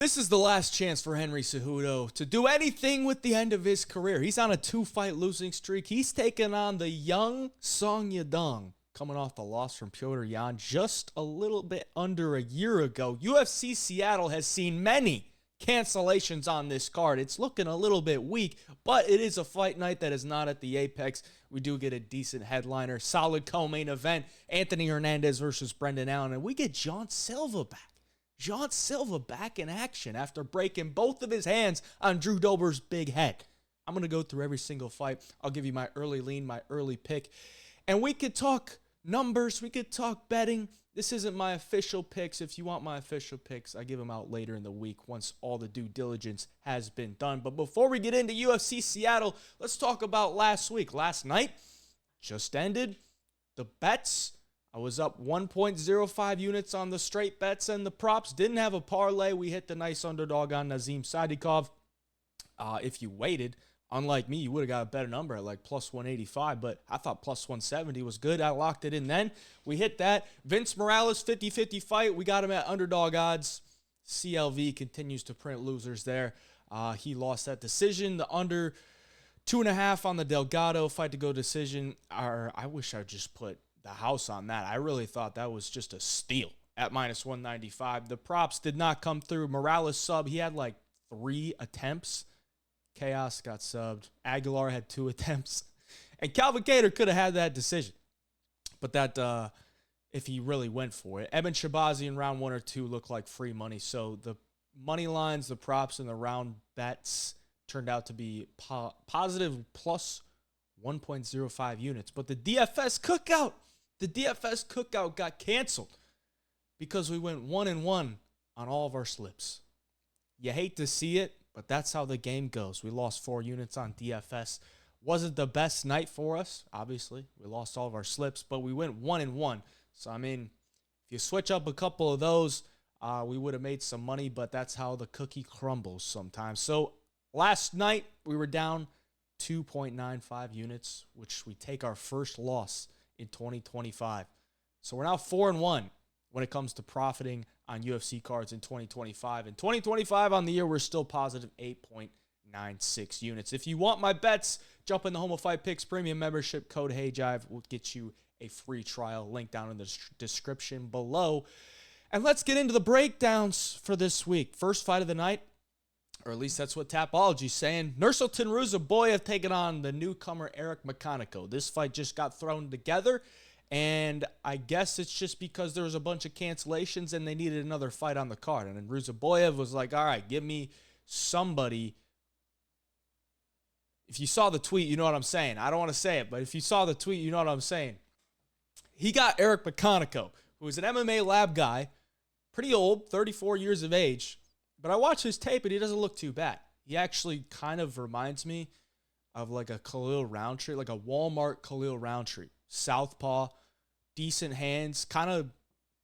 This is the last chance for Henry Cejudo to do anything with the end of his career. He's on a 2-fight losing streak. He's taking on the young Song Yadong, coming off the loss from Petr Yan just a little bit under a year ago. UFC Seattle has seen many cancellations on this card. It's looking a little bit weak, but it is a fight night that is not at the Apex. We do get a decent headliner, solid co-main event, Anthony Hernandez versus Brendan Allen, and we get John Silva back. John Silva back in action after breaking both of his hands on Drew Dober's big head. I'm going to go through every single fight. I'll give you my early lean, my early pick. And we could talk numbers. We could talk betting. This isn't my official picks. If you want my official picks, I give them out later in the week once all the due diligence has been done. But before we get into UFC Seattle, let's talk about last week. Last night just ended. The bets. I was up 1.05 units on the straight bets and the props. Didn't have a parlay. We hit the nice underdog on Nazim Sadikov. If you waited, unlike me, you would have got a better number at like plus 185, but I thought plus 170 was good. I locked it in then. We hit that. Vince Morales, 50-50 fight. We got him at underdog odds. CLV continues to print losers there. He lost that decision. The under 2.5 on the Delgado fight to go decision. I wish I just put the house on that. I really thought that was just a steal at minus 195. The props did not come through. Morales sub. He had like 3 attempts. Chaos got subbed. Aguilar had 2 attempts. And Calvin Kattar could have had that decision. But that, if he really went for it. Eben Shabazi in round 1 or 2 looked like free money. So the money lines, the props, and the round bets turned out to be positive plus 1.05 units. But the DFS cookout got canceled because we went 1-1 on all of our slips. You hate to see it, but that's how the game goes. We lost 4 units on DFS. Wasn't the best night for us, obviously. We lost all of our slips, but we went 1-1. So, I mean, if you switch up a couple of those, we would have made some money, but that's how the cookie crumbles sometimes. So, last night, we were down 2.95 units, which we take our first loss in 2025. So we're now 4-1 when it comes to profiting on UFC cards in 2025. In 2025 on the year, we're still positive 8.96 units. If you want my bets, jump in the Home of Fight Picks premium membership. Code HeyJive will get you a free trial. Link down in the description below. And let's get into the breakdowns for this week. First fight of the night, or at least that's what Tapology's saying. Nursultan Ruziboev taking on the newcomer Eric McConico. This fight just got thrown together, and I guess it's just because there was a bunch of cancellations and they needed another fight on the card. And then Ruziboev was like, all right, give me somebody. If you saw the tweet, you know what I'm saying. I don't want to say it, but if you saw the tweet, you know what I'm saying. He got Eric McConico, who is an MMA lab guy, pretty old, 34 years of age. But I watch his tape, and he doesn't look too bad. He actually kind of reminds me of like a Khalil Roundtree, like a Walmart Khalil Roundtree. Southpaw, decent hands, kind of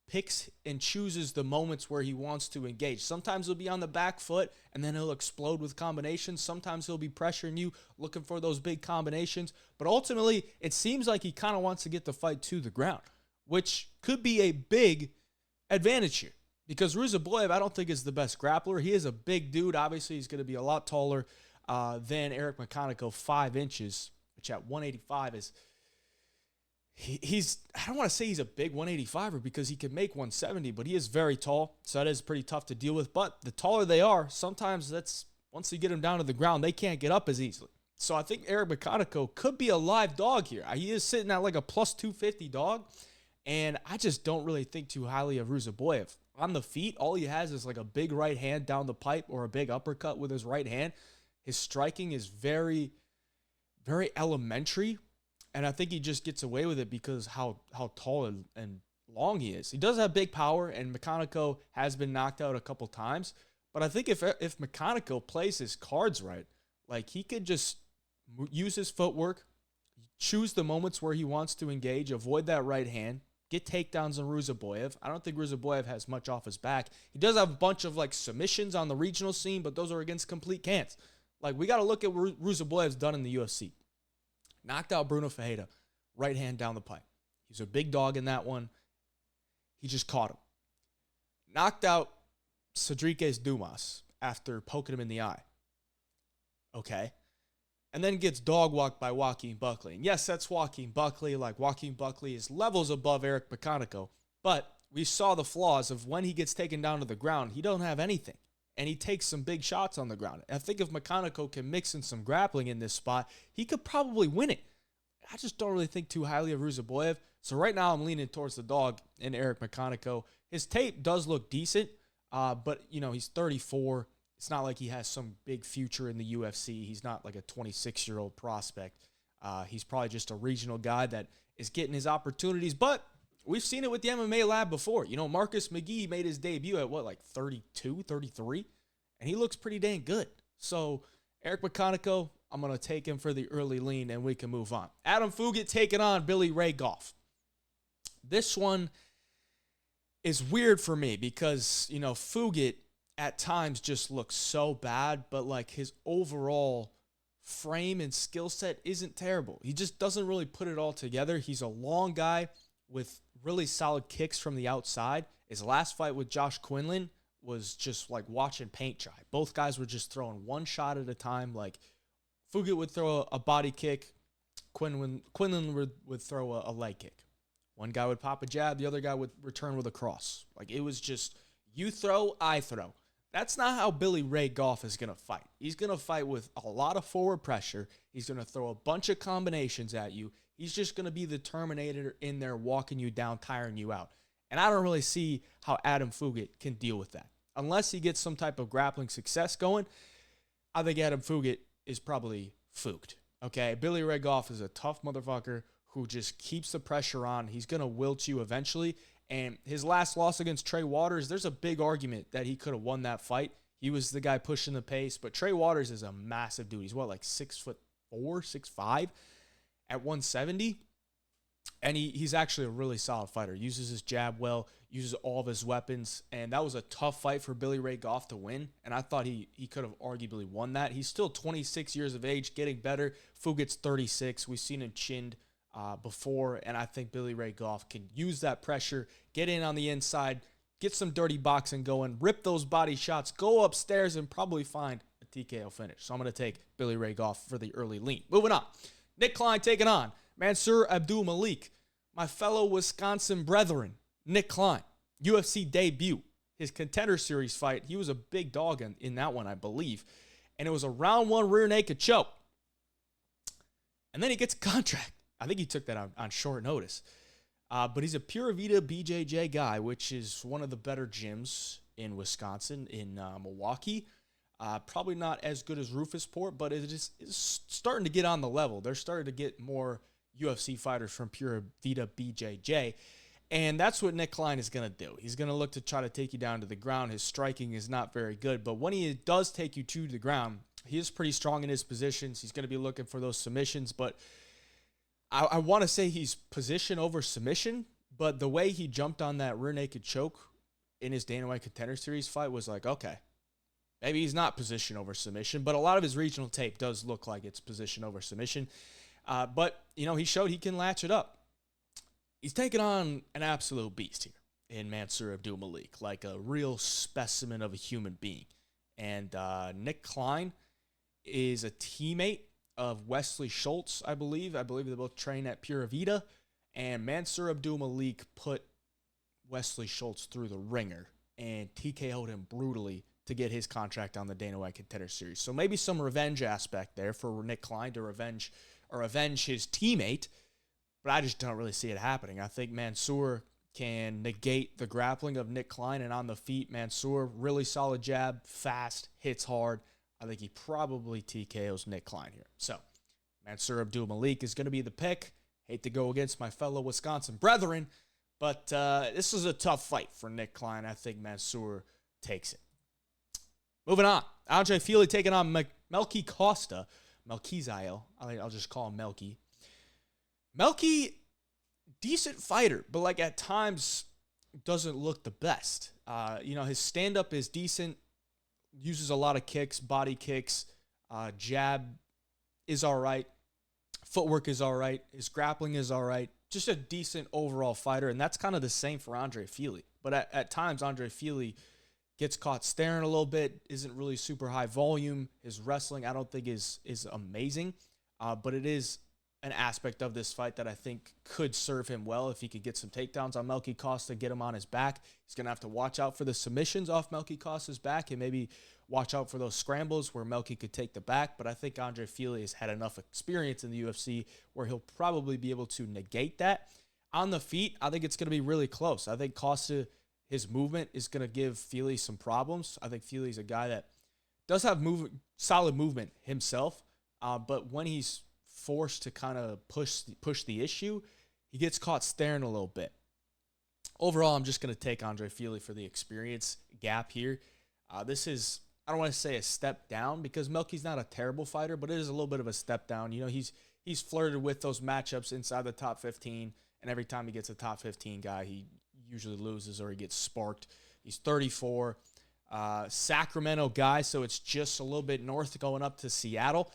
picks and chooses the moments where he wants to engage. Sometimes he'll be on the back foot, and then he'll explode with combinations. Sometimes he'll be pressuring you, looking for those big combinations. But ultimately, it seems like he kind of wants to get the fight to the ground, which could be a big advantage here. Because Ruziboev, I don't think is the best grappler. He is a big dude. Obviously, he's going to be a lot taller than Eric McConico, 5 inches, which at 185 is, he's, I don't want to say he's a big 185er because he can make 170, but he is very tall, so that is pretty tough to deal with. But the taller they are, sometimes that's, once you get them down to the ground, they can't get up as easily. So I think Eric McConico could be a live dog here. He is sitting at like a plus 250 dog, and I just don't really think too highly of Ruziboev. On the feet, all he has is like a big right hand down the pipe or a big uppercut with his right hand. His striking is very, very elementary, and I think he just gets away with it because how tall and long he is. He does have big power, and McConico has been knocked out a couple times, but I think if McConico plays his cards right, like he could just use his footwork, choose the moments where he wants to engage, avoid that right hand, get takedowns on Ruziboev. I don't think Ruziboev has much off his back. He does have a bunch of like submissions on the regional scene, but those are against complete cants. Like, we got to look at what Ruziboev's done in the UFC. Knocked out Bruno Ferreira, right hand down the pipe. He's a big dog in that one. He just caught him. Knocked out Cedriques Dumas after poking him in the eye. Okay. And then gets dog walked by Joaquin Buckley. And yes, that's Joaquin Buckley. Like, Joaquin Buckley is levels above Eric McConico. But we saw the flaws of when he gets taken down to the ground, he don't have anything. And he takes some big shots on the ground. I think if McConico can mix in some grappling in this spot, he could probably win it. I just don't really think too highly of Ruziboev. So right now I'm leaning towards the dog in Eric McConico. His tape does look decent, but, you know, he's 34. It's not like he has some big future in the UFC. He's not like a 26-year-old prospect. He's probably just a regional guy that is getting his opportunities. But we've seen it with the MMA lab before. You know, Marcus McGee made his debut at, like 32, 33? And he looks pretty dang good. So Eric McConico, I'm going to take him for the early lean, and we can move on. Adam Fugitt taking on Billy Ray Goff. This one is weird for me because, you know, Fugitt at times just looks so bad, but like his overall frame and skill set isn't terrible. He just doesn't really put it all together. He's a long guy with really solid kicks from the outside. His last fight with Josh Quinlan was just like watching paint dry. Both guys were just throwing one shot at a time. Like, Fugitt would throw a body kick. Quinlan would throw a leg kick. One guy would pop a jab. The other guy would return with a cross. Like, it was just you throw, I throw. That's not how Billy Ray Goff is going to fight. He's going to fight with a lot of forward pressure. He's going to throw a bunch of combinations at you. He's just going to be the Terminator in there walking you down, tiring you out. And I don't really see how Adam Fugitt can deal with that. Unless he gets some type of grappling success going, I think Adam Fugitt is probably fooked. Okay, Billy Ray Goff is a tough motherfucker who just keeps the pressure on. He's going to wilt you eventually. And his last loss against Trey Waters, there's a big argument that he could have won that fight. He was the guy pushing the pace, but Trey Waters is a massive dude. He's what, like 6'4", 6'5", at 170? And he's actually a really solid fighter. Uses his jab well, uses all of his weapons, and that was a tough fight for Billy Ray Goff to win, and I thought he could have arguably won that. He's still 26 years of age, getting better. Fugitt's 36. We've seen him chinned before, and I think Billy Ray Goff can use that pressure, get in on the inside, get some dirty boxing going, rip those body shots, go upstairs, and probably find a TKO finish. So I'm going to take Billy Ray Goff for the early lean. Moving on. Nick Klein taking on Abdul Malik, my fellow Wisconsin brethren, Nick Klein, UFC debut, his Contender Series fight. He was a big dog in that one, I believe, and it was a round one rear naked choke. And then he gets a contract. I think he took that on short notice. But he's a Pura Vida BJJ guy, which is one of the better gyms in Wisconsin, in Milwaukee. Probably not as good as Rufisport, but it is starting to get on the level. They're starting to get more UFC fighters from Pura Vida BJJ. And that's what Nick Klein is going to do. He's going to look to try to take you down to the ground. His striking is not very good, but when he does take you to the ground, he is pretty strong in his positions. He's going to be looking for those submissions, but I want to say he's position over submission, but the way he jumped on that rear naked choke in his Dana White Contender Series fight was like, okay, maybe he's not position over submission, but a lot of his regional tape does look like it's position over submission. But, you know, he showed he can latch it up. He's taking on an absolute beast here in Abdul Malik, like a real specimen of a human being. And Nick Klein is a teammate of Wesley Schultz, I believe. I believe they both train at Pura Vida. And Abdul Malik put Wesley Schultz through the ringer and TKO'd him brutally to get his contract on the Dana White Contender Series. So maybe some revenge aspect there for Nick Klein to avenge his teammate, but I just don't really see it happening. I think Mansour can negate the grappling of Nick Klein, and on the feet, Mansour, really solid jab, fast, hits hard. I think he probably TKOs Nick Klein here. So, Abdul Malik is going to be the pick. Hate to go against my fellow Wisconsin brethren, but this is a tough fight for Nick Klein. I think Mansour takes it. Moving on. Andre Fili taking on Melky Costa. Melkizael. I'll just call him Melky. Melky, decent fighter, but like at times doesn't look the best. His stand-up is decent. Uses a lot of kicks, body kicks. Jab is all right. Footwork is all right. His grappling is all right. Just a decent overall fighter, and that's kind of the same for Andre Fili. But at times, Andre Fili Gets caught staring a little bit, isn't really super high volume. His wrestling, I don't think is amazing, but it is an aspect of this fight that I think could serve him well if he could get some takedowns on Melky Costa, get him on his back. He's going to have to watch out for the submissions off Melky Costa's back and maybe watch out for those scrambles where Melky could take the back. But I think Andre Fili has had enough experience in the UFC where he'll probably be able to negate that. On the feet, I think it's going to be really close. I think Costa, his movement is going to give Fili some problems. I think Fili's a guy that does have solid movement himself, but when he's forced to kind of push the issue, he gets caught staring a little bit. Overall, I'm just going to take Andre Fili for the experience gap here. This is, I don't want to say a step down because Melky's not a terrible fighter, but it is a little bit of a step down. You know, he's flirted with those matchups inside the top 15, and every time he gets a top 15 guy, he usually loses or he gets sparked. He's 34. Sacramento guy, so it's just a little bit north going up to Seattle.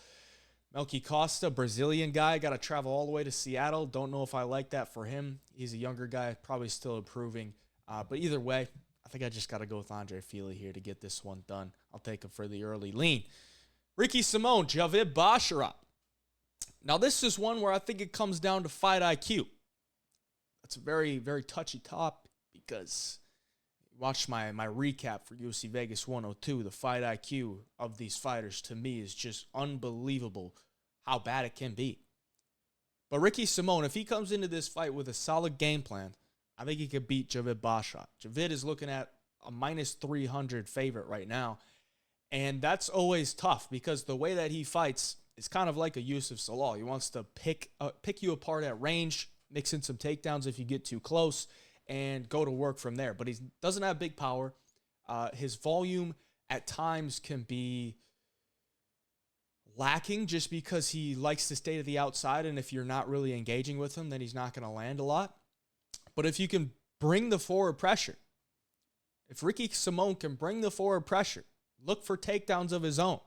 Melky Costa, Brazilian guy, got to travel all the way to Seattle. Don't know if I like that for him. He's a younger guy, probably still improving. But either way, I think I just got to go with Andre Fili here to get this one done. I'll take him for the early lean. Ricky Simon, Javid Basharat. Now, this is one where I think it comes down to fight IQ. That's a very, very touchy top because watch my recap for UFC Vegas 102. The fight IQ of these fighters, to me, is just unbelievable how bad it can be. But Ricky Simon, if he comes into this fight with a solid game plan, I think he could beat Javid Basharat. Javid is looking at a minus 300 favorite right now. And that's always tough because the way that he fights is kind of like a Yusuf Salal. He wants to pick you apart at range, mix in some takedowns if you get too close, and go to work from there. But he doesn't have big power. His volume at times can be lacking just because he likes to stay to the outside, and if you're not really engaging with him, then he's not going to land a lot. But if you can bring the forward pressure, if Ricky Simon can bring the forward pressure, look for takedowns of his own,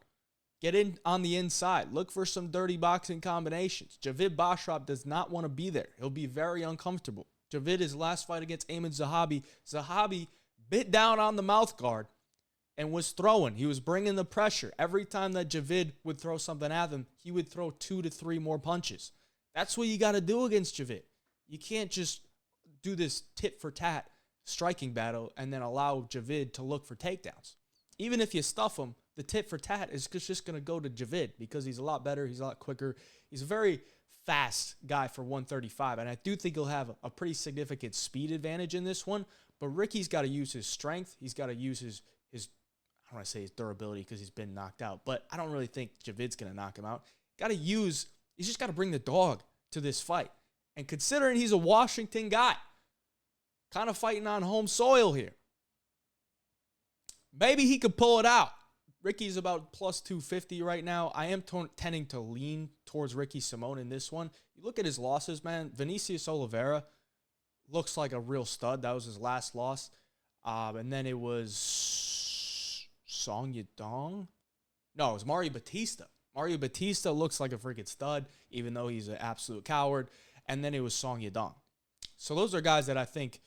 get in on the inside, look for some dirty boxing combinations. Javid Basharat does not want to be there. He'll be very uncomfortable. Javid, his last fight against Ayman Zahabi bit down on the mouth guard and was throwing. He was bringing the pressure. Every time that Javid would throw something at him, he would throw 2 to 3 more punches. That's what you got to do against Javid. You can't just do this tit-for-tat striking battle and then allow Javid to look for takedowns. Even if you stuff him, the tit-for-tat is just going to go to Javid because he's a lot better, he's a lot quicker. He's a very fast guy for 135, and I do think he'll have a pretty significant speed advantage in this one, but Ricky's got to use his strength. He's got to use his I don't want to say his durability because he's been knocked out, but I don't really think Javid's going to knock him out. He's just got to bring the dog to this fight. And considering he's a Washington guy, kind of fighting on home soil here, maybe he could pull it out. Ricky's about plus 250 right now. I am tending to lean towards Ricky Simon in this one. You look at his losses, man. Vinicius Oliveira looks like a real stud. That was his last loss. And then it was Song Yadong. No, it was Mario Batista. Mario Batista looks like a freaking stud, even though he's an absolute coward. And then it was Song Yadong. So those are guys that I think,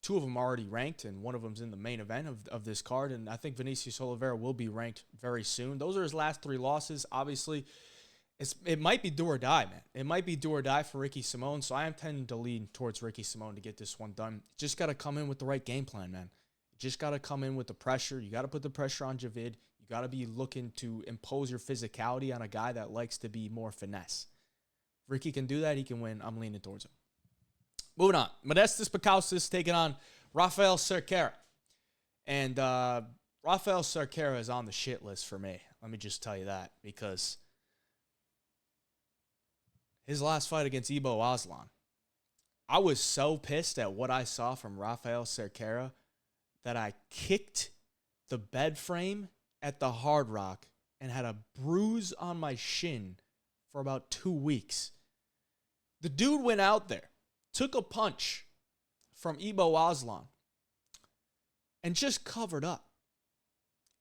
two of them are already ranked, and one of them's in the main event of this card. And I think Vinicius Oliveira will be ranked very soon. Those are his last 3 losses. Obviously, it might be do or die, man. It might be do or die for Ricky Simon. So I am tending to lean towards Ricky Simon to get this one done. Just got to come in with the right game plan, man. Just got to come in with the pressure. You got to put the pressure on Javid. You got to be looking to impose your physicality on a guy that likes to be more finesse. If Ricky can do that, he can win. I'm leaning towards him. Moving on. Modestas Bukauskas taking on Rafael Cerquiera. And Rafael Cerquiera is on the shit list for me. Let me just tell you that. Because his last fight against Ibo Aslan, I was so pissed at what I saw from Rafael Cerquiera that I kicked the bed frame at the Hard Rock and had a bruise on my shin for about 2 weeks. The dude went out there, took a punch from Ibo Aslan, and just covered up.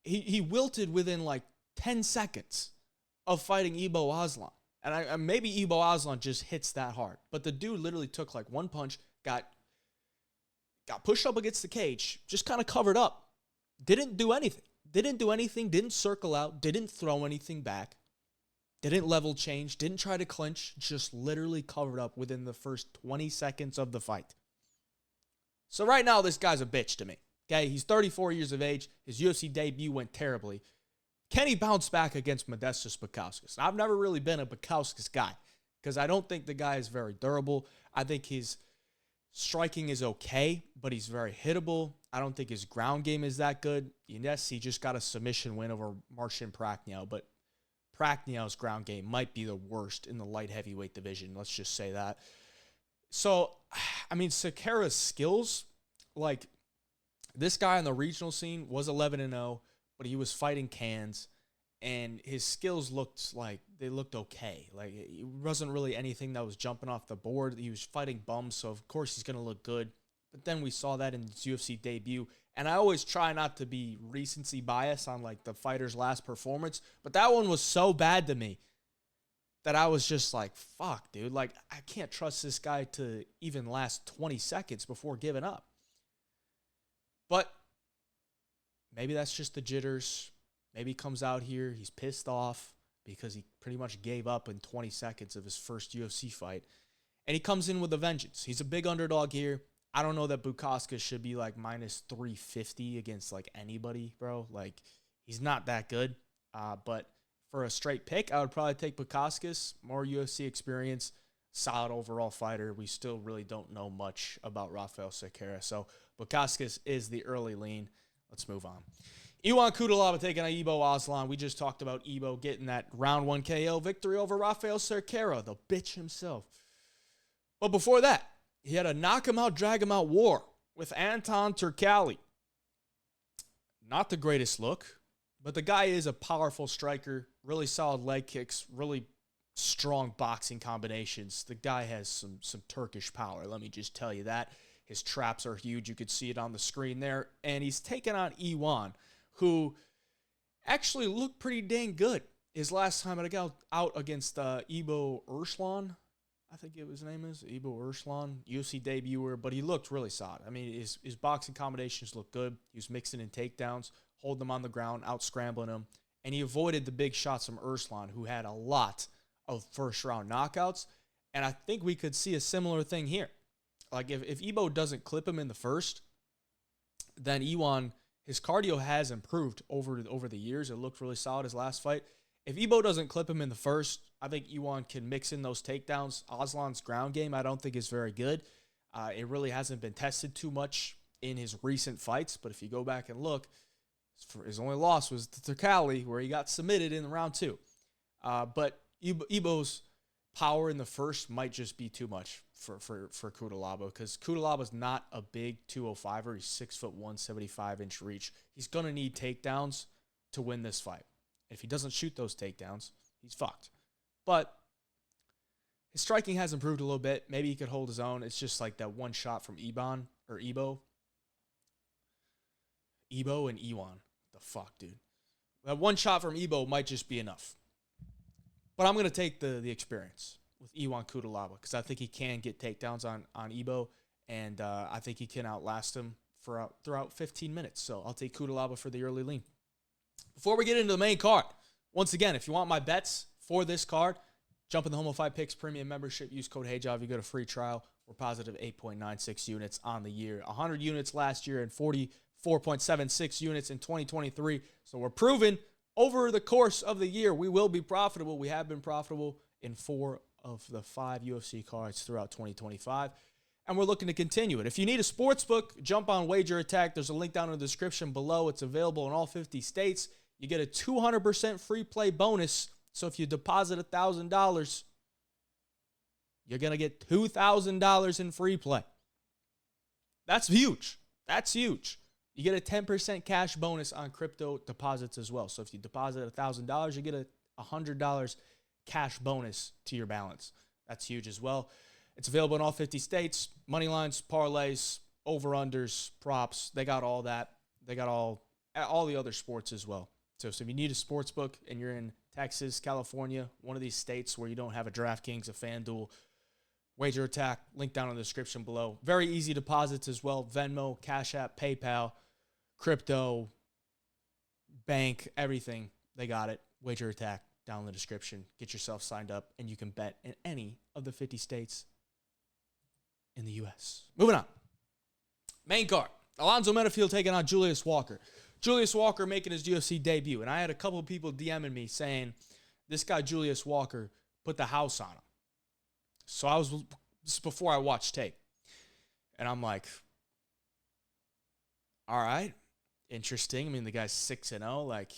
He wilted within like 10 seconds of fighting Ibo Aslan. And maybe Ibo Aslan just hits that hard. But the dude literally took like one punch, got pushed up against the cage, just kind of covered up, Didn't do anything. Didn't circle out, didn't throw anything back, didn't level change, didn't try to clinch, just literally covered up within the first 20 seconds of the fight. So right now, this guy's a bitch to me. Okay, he's 34 years of age. His UFC debut went terribly. Can he bounce back against Modestas Bukauskas? I've never really been a Bukauskas guy because I don't think the guy is very durable. I think his striking is okay, but he's very hittable. I don't think his ground game is that good. Yes, he just got a submission win over Marcin Prachnio, but Prachnio's ground game might be the worst in the light heavyweight division. Let's just say that. So, I mean, Cerquiera's skills, like this guy on the regional scene was 11-0, but he was fighting cans, and his skills looked okay. Like, it wasn't really anything that was jumping off the board. He was fighting bums, so of course he's going to look good. But then we saw that in his UFC debut, and I always try not to be recency bias on like the fighter's last performance, but that one was so bad to me that I was just like, fuck, dude. Like, I can't trust this guy to even last 20 seconds before giving up. But maybe that's just the jitters. Maybe he comes out here, he's pissed off because he pretty much gave up in 20 seconds of his first UFC fight. And he comes in with a vengeance. He's a big underdog here. I don't know that Bukauskas should be like minus 350 against like anybody, bro. Like, he's not that good. But for a straight pick, I would probably take Bukauskas. More UFC experience, solid overall fighter. We still really don't know much about Rafael Cerquiera. So Bukauskas is the early lean. Let's move on. Iwan Cutelaba taking on Ibo Aslan. We just talked about Ibo getting that round 1 KO victory over Rafael Cerquiera, the bitch himself. But before that, he had a knock him out, drag him out war with Anton Turkalj. Not the greatest look, but the guy is a powerful striker, really solid leg kicks, really strong boxing combinations. The guy has some Turkish power, let me just tell you that. His traps are huge. You could see it on the screen there. And he's taking on Iwan, who actually looked pretty dang good his last time out against Ibo Arslan. I think his name is Ibo Arslan, UFC debuter, but he looked really solid. I mean, his boxing combinations looked good. He was mixing in takedowns, holding them on the ground, out scrambling them, and he avoided the big shots from Arslan, who had a lot of first-round knockouts, and I think we could see a similar thing here. Like, if Ibo doesn't clip him in the first, then Iwan, his cardio has improved over the years. It looked really solid his last fight. If Ibo doesn't clip him in the first, I think Iwan can mix in those takedowns. Aslan's ground game, I don't think, is very good. It really hasn't been tested too much in his recent fights, but if you go back and look, his only loss was to Turkalj, where he got submitted in round 2. But Ibo's power in the first might just be too much for Cutelaba, because Cutelaba's not a big 205er. He's 6'1", 75-inch reach. He's going to need takedowns to win this fight. If he doesn't shoot those takedowns, he's fucked. But his striking has improved a little bit. Maybe he could hold his own. It's just like that one shot from Ibo. Ibo and Iwan. The fuck, dude. That one shot from Ibo might just be enough. But I'm going to take the experience with Iwan Cutelaba, because I think he can get takedowns on Ibo, and I think he can outlast him throughout 15 minutes. So I'll take Cutelaba for the early lean. Before we get into the main card, once again, if you want my bets for this card, jump in the Homo 5 Picks premium membership. Use code HeyJob. You get a free trial. We're positive 8.96 units on the year. 100 units last year and 44.76 units in 2023. So we're proving over the course of the year we will be profitable. We have been profitable in 4 of the 5 UFC cards throughout 2025. And we're looking to continue it. If you need a sports book, jump on Wager Attack. There's a link down in the description below. It's available in all 50 states. You get a 200% free play bonus. So if you deposit $1,000, you're going to get $2,000 in free play. That's huge. That's huge. You get a 10% cash bonus on crypto deposits as well. So if you deposit $1,000, you get a $100 cash bonus to your balance. That's huge as well. It's available in all 50 states. Money lines, parlays, over-unders, props. They got all that. They got all the other sports as well. So if you need a sports book and you're in Texas, California, one of these states where you don't have a DraftKings, a FanDuel, Wager Attack, link down in the description below. Very easy deposits as well. Venmo, Cash App, PayPal, crypto, bank, everything. They got it. Wager Attack down in the description. Get yourself signed up, and you can bet in any of the 50 states in the U.S. Moving on. Main card. Alonzo Menifield taking on Julius Walker. Julius Walker making his UFC debut. And I had a couple of people DMing me saying, this guy Julius Walker put the house on him. So this is before I watched tape. And I'm like, all right, interesting. I mean, the guy's 6-0. Like,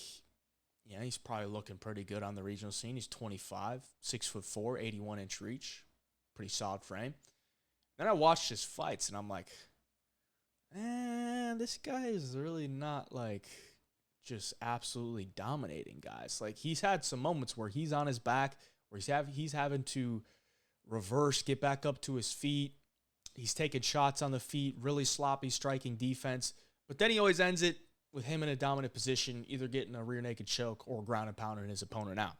yeah, he's probably looking pretty good on the regional scene. He's 25, 6'4", 81-inch reach. Pretty solid frame. Then I watched his fights, and I'm like, this guy is really not, like, just absolutely dominating guys. Like, he's had some moments where he's on his back, where he's having to reverse, get back up to his feet. He's taking shots on the feet, really sloppy striking defense. But then he always ends it with him in a dominant position, either getting a rear naked choke or ground and pounding his opponent out.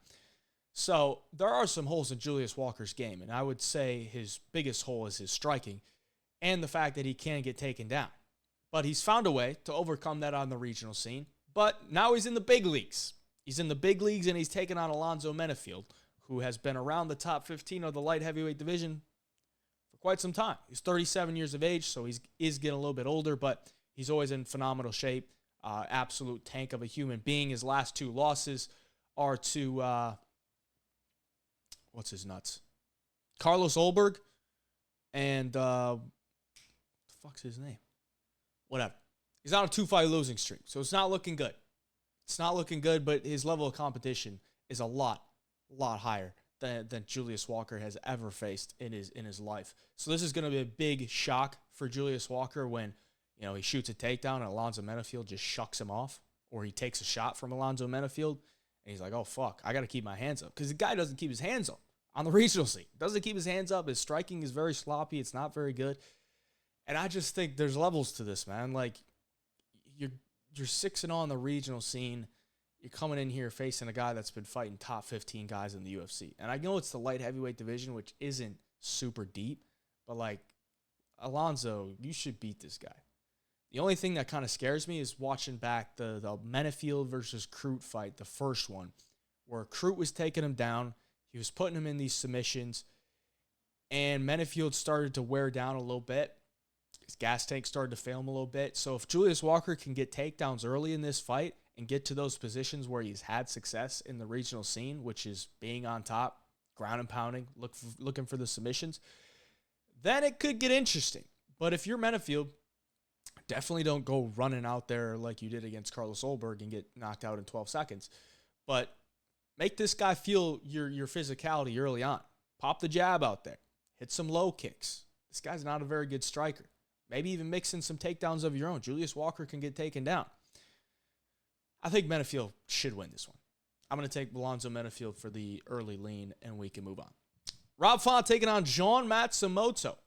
So there are some holes in Julius Walker's game, and I would say his biggest hole is his striking and the fact that he can get taken down. But he's found a way to overcome that on the regional scene. But now he's in the big leagues. He's in the big leagues, and he's taking on Alonzo Menifield, who has been around the top 15 of the light heavyweight division for quite some time. He's 37 years of age, so he is getting a little bit older, but he's always in phenomenal shape. Absolute tank of a human being. His last two losses are to, what's his nuts? Carlos Olberg and, the fuck's his name? Whatever. He's on a 2-fight losing streak, so it's not looking good. It's not looking good, but his level of competition is a lot higher than Julius Walker has ever faced in his life. So this is going to be a big shock for Julius Walker when, you know, he shoots a takedown and Alonzo Menifield just shucks him off, or he takes a shot from Alonzo Menifield and he's like, oh, fuck, I got to keep my hands up. Because the guy doesn't keep his hands up on the regional scene. Doesn't keep his hands up. His striking is very sloppy. It's not very good. And I just think there's levels to this, man. Like, you're 6-0 on the regional scene. You're coming in here facing a guy that's been fighting top 15 guys in the UFC. And I know it's the light heavyweight division, which isn't super deep. But, like, Alonzo, you should beat this guy. The only thing that kind of scares me is watching back the Menifield versus Crute fight, the first one, where Crute was taking him down. He was putting him in these submissions. And Menifield started to wear down a little bit. His gas tank started to fail him a little bit. So if Julius Walker can get takedowns early in this fight and get to those positions where he's had success in the regional scene, which is being on top, ground and pounding, looking for the submissions, then it could get interesting. But if you're Menifield, definitely don't go running out there like you did against Carlos Olberg and get knocked out in 12 seconds. But make this guy feel your physicality early on. Pop the jab out there. Hit some low kicks. This guy's not a very good striker. Maybe even mix in some takedowns of your own. Julius Walker can get taken down. I think Menifield should win this one. I'm going to take Alonzo Menifield for the early lean, and we can move on. Rob Font taking on Jean Matsumoto.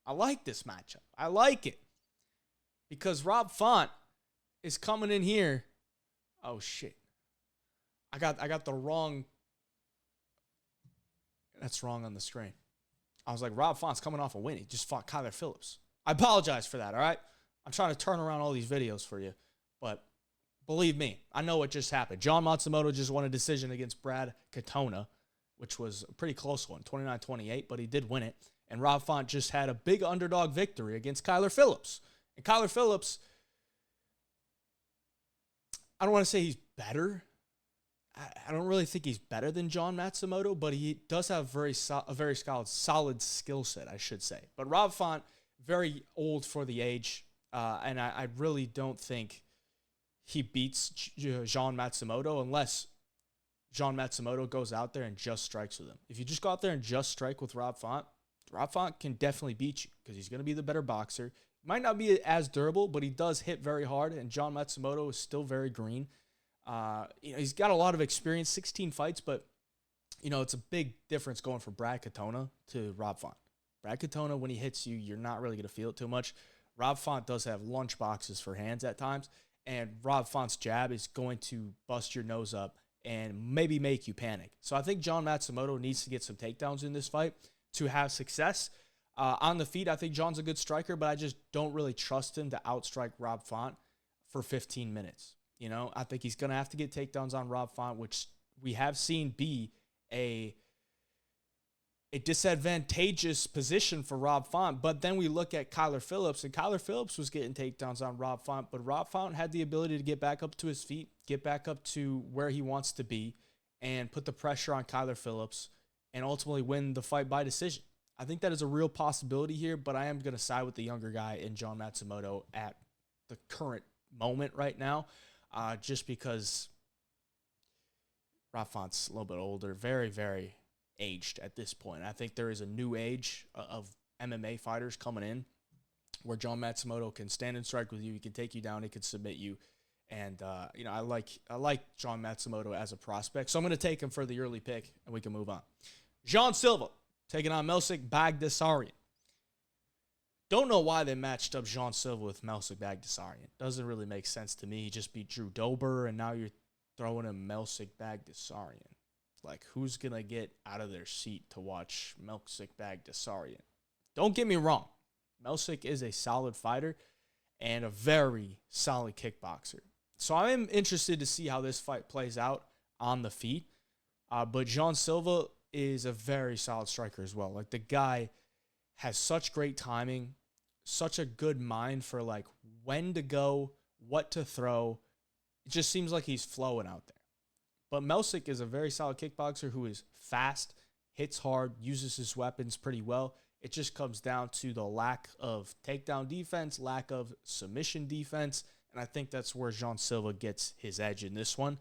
I like this matchup. I like it. Because Rob Font is coming in here. Oh, shit. I got the wrong. That's wrong on the screen. I was like, Rob Font's coming off a win. He just fought Kyler Phillips. I apologize for that, all right? I'm trying to turn around all these videos for you. But believe me, I know what just happened. John Matsumoto just won a decision against Brad Katona, which was a pretty close one, 29-28, but he did win it. And Rob Font just had a big underdog victory against Kyler Phillips. And Kyler Phillips, I don't want to say he's better. I don't really think he's better than John Matsumoto, but he does have a very solid skill set, I should say. But Rob Font, very old for the age, and I really don't think he beats Jean Matsumoto unless Jean Matsumoto goes out there and just strikes with him. If you just go out there and just strike with Rob Font can definitely beat you because he's going to be the better boxer. Might not be as durable, but he does hit very hard, and John Matsumoto is still very green. He's got a lot of experience, 16 fights, but, it's a big difference going from Brad Katona to Rob Font. Brad Katona, when he hits you, you're not really going to feel it too much. Rob Font does have lunch boxes for hands at times, and Rob Font's jab is going to bust your nose up and maybe make you panic. So I think John Matsumoto needs to get some takedowns in this fight to have success. On the feet, I think John's a good striker, but I just don't really trust him to outstrike Rob Font for 15 minutes. You know, I think he's going to have to get takedowns on Rob Font, which we have seen be a disadvantageous position for Rob Font. But then we look at Kyler Phillips, and Kyler Phillips was getting takedowns on Rob Font, but Rob Font had the ability to get back up to his feet, get back up to where he wants to be, and put the pressure on Kyler Phillips and ultimately win the fight by decision. I think that is a real possibility here, but I am going to side with the younger guy in John Matsumoto at the current moment right now, just because Rob Font's a little bit older, very, very aged at this point. I think there is a new age of MMA fighters coming in where John Matsumoto can stand and strike with you. He can take you down. He can submit you. And, I like John Matsumoto as a prospect. So I'm going to take him for the early pick, and we can move on. Jean Silva taking on Malik Baghdasaryan. Don't know why they matched up Jean Silva with Malik Baghdasaryan. Doesn't really make sense to me. He just beat Drew Dober, and now you're throwing him Malik Baghdasaryan. Like, who's going to get out of their seat to watch Malik Baghdasaryan? Don't get me wrong. Malik is a solid fighter and a very solid kickboxer. So I am interested to see how this fight plays out on the feet. But Jean Silva is a very solid striker as well. Like, the guy has such great timing, such a good mind for, like, when to go, what to throw. It just seems like he's flowing out there. But Malik is a very solid kickboxer who is fast, hits hard, uses his weapons pretty well. It just comes down to the lack of takedown defense, lack of submission defense, and I think that's where Jean Silva gets his edge in this one.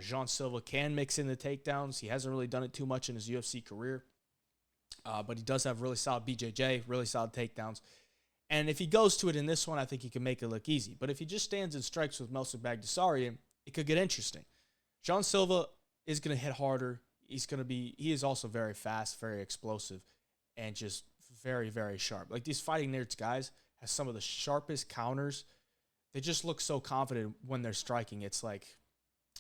Jean Silva can mix in the takedowns. He hasn't really done it too much in his UFC career, but he does have really solid BJJ, really solid takedowns. And if he goes to it in this one, I think he can make it look easy. But if he just stands and strikes with Malik Baghdasaryan, it could get interesting. Jean Silva is going to hit harder. He is also very fast, very explosive, and just very, very sharp. Like, these Fighting Nerds guys have some of the sharpest counters. They just look so confident when they're striking. It's like,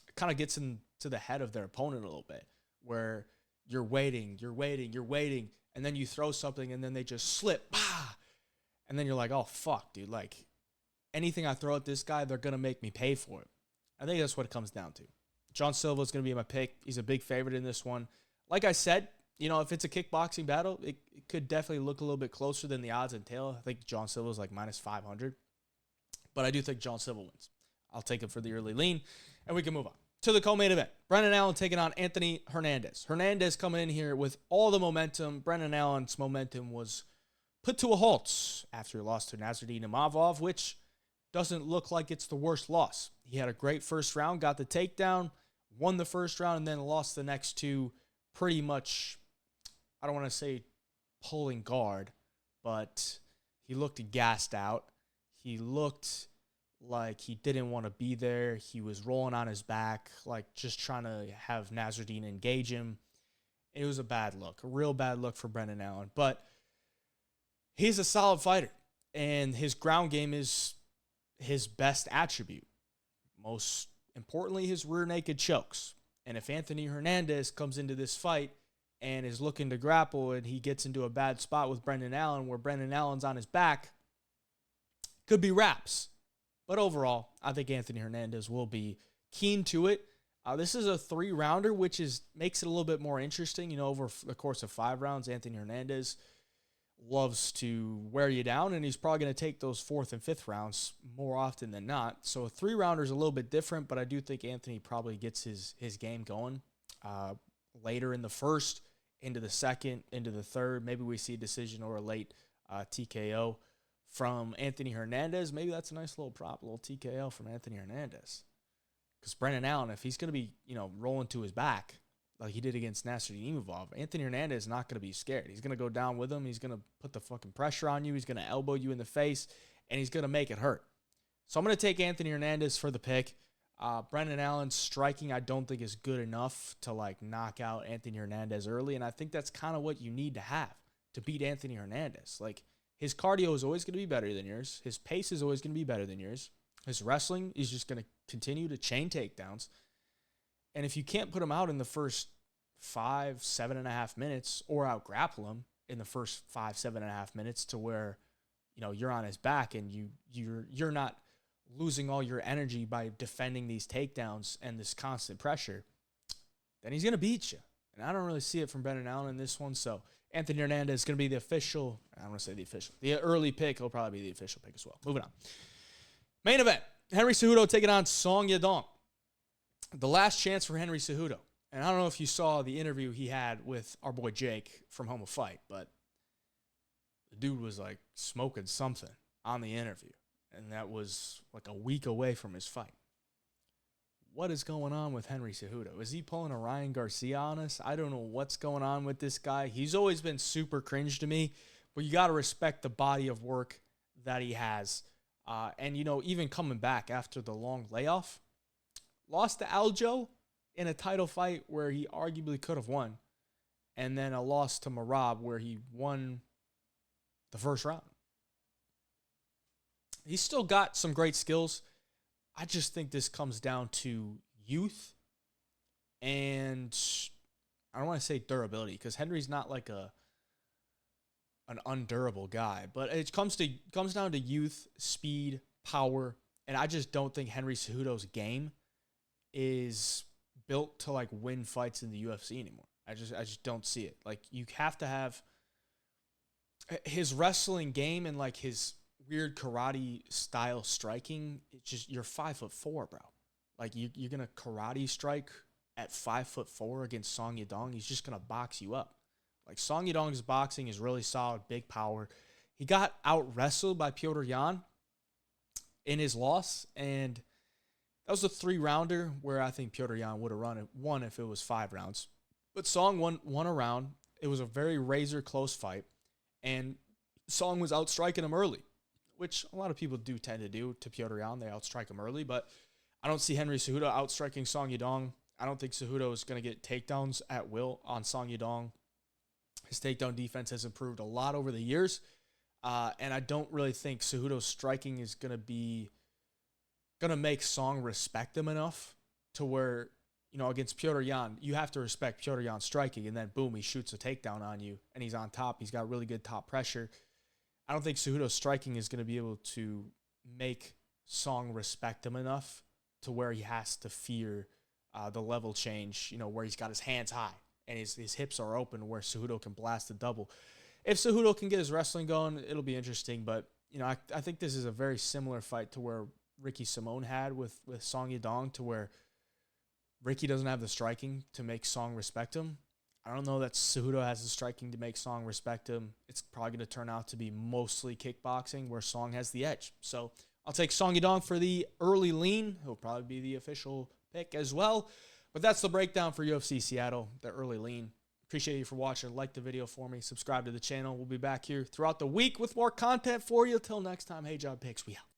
it kind of gets into the head of their opponent a little bit, where you're waiting, and then you throw something, and then they just slip, and then you're like, oh, fuck, dude. Like, anything I throw at this guy, they're going to make me pay for it. I think that's what it comes down to. John Silva is going to be my pick. He's a big favorite in this one. Like I said, if it's a kickboxing battle, it could definitely look a little bit closer than the odds entail. I think John Silva is like minus 500. But I do think John Silva wins. I'll take him for the early lean, and we can move on to the co-main event. Brendan Allen taking on Anthony Hernandez. Hernandez coming in here with all the momentum. Brendan Allen's momentum was put to a halt after he lost to Nasruddin Imavov, which doesn't look like it's the worst loss. He had a great first round, got the takedown, won the first round, and then lost the next two pretty much, I don't want to say pulling guard, but he looked gassed out. He looked like he didn't want to be there. He was rolling on his back, like just trying to have Nasruddin engage him. It was a bad look, a real bad look for Brendan Allen. But he's a solid fighter, and his ground game is his best attribute. Most importantly, his rear naked chokes. And if Anthony Hernandez comes into this fight and is looking to grapple and he gets into a bad spot with Brendan Allen where Brendan Allen's on his back, could be wraps. But overall, I think Anthony Hernandez will be keen to it. This is a 3-rounder, which makes it a little bit more interesting. Over the course of 5 rounds, Anthony Hernandez loves to wear you down, and he's probably going to take those 4th and 5th rounds more often than not. So a 3-rounder is a little bit different, but I do think Anthony probably gets his game going later in the first, into the second, into the third. Maybe we see a decision or a late TKO from Anthony Hernandez. Maybe that's a nice little prop, a little TKO from Anthony Hernandez. Because Brendan Allen, if he's going to be, rolling to his back like he did against Nasruddin Imavov, Anthony Hernandez is not going to be scared. He's going to go down with him. He's going to put the fucking pressure on you. He's going to elbow you in the face, and he's going to make it hurt. So I'm going to take Anthony Hernandez for the pick. Brendan Allen's striking, I don't think, is good enough to knock out Anthony Hernandez early, and I think that's kind of what you need to have to beat Anthony Hernandez. His cardio is always going to be better than yours. His pace is always going to be better than yours. His wrestling is just going to continue to chain takedowns. And if you can't put him out in the first 7.5 minutes, or out grapple him in the first 7.5 minutes to where, you're on his back and you're not losing all your energy by defending these takedowns and this constant pressure, then he's going to beat you. And I don't really see it from Brendan Allen in this one. So Anthony Hernandez is going to be the official. I don't want to say the official. The early pick. He'll probably be the official pick as well. Moving on. Main event. Henry Cejudo taking on Song Yadong. The last chance for Henry Cejudo. And I don't know if you saw the interview he had with our boy Jake from Home of Fight, but the dude was like smoking something on the interview. And that was like a week away from his fight. What is going on with Henry Cejudo? Is he pulling a Ryan Garcia on us? I don't know what's going on with this guy. He's always been super cringe to me, but you got to respect the body of work that he has. And, you know, even coming back after the long layoff, lost to Aljo in a title fight where he arguably could have won, and then a loss to Merab where he won the first round. He's still got some great skills. I just think this comes down to youth and I don't want to say durability because Henry's not like an undurable guy, but it comes down to youth, speed, power, and I just don't think Henry Cejudo's game is built to like win fights in the UFC anymore. I just don't see it. Like you have to have his wrestling game and like his weird karate style striking. It's just, you're 5'4", bro. Like you're gonna karate strike at 5'4" against Song Yadong. He's just gonna box you up. Like Song Yadong's boxing is really solid, big power. He got out wrestled by Petr Yan in his loss, and that was a 3-rounder where I think Petr Yan would have won if it was 5 rounds. But Song won a round. It was a very razor close fight, and Song was outstriking him early, which a lot of people do tend to do to Petr Yan. They outstrike him early, but I don't see Henry Cejudo outstriking Song Yadong. I don't think Cejudo is going to get takedowns at will on Song Yadong. His takedown defense has improved a lot over the years, and I don't really think Cejudo's striking is going to make Song respect him enough to where, you know, against Petr Yan, you have to respect Petr Yan's striking, and then boom, he shoots a takedown on you, and he's on top. He's got really good top pressure. I don't think Cejudo's striking is going to be able to make Song respect him enough to where he has to fear the level change, you know, where he's got his hands high and his hips are open where Cejudo can blast a double. If Cejudo can get his wrestling going, it'll be interesting. But, you know, I think this is a very similar fight to where Ricky Simone had with Song Yadong, to where Ricky doesn't have the striking to make Song respect him. I don't know that Cejudo has the striking to make Song respect him. It's probably going to turn out to be mostly kickboxing where Song has the edge. So I'll take Song Yadong for the early lean. He'll probably be the official pick as well. But that's the breakdown for UFC Seattle, the early lean. Appreciate you for watching. Like the video for me. Subscribe to the channel. We'll be back here throughout the week with more content for you. Till next time, hey, Job Picks, we out.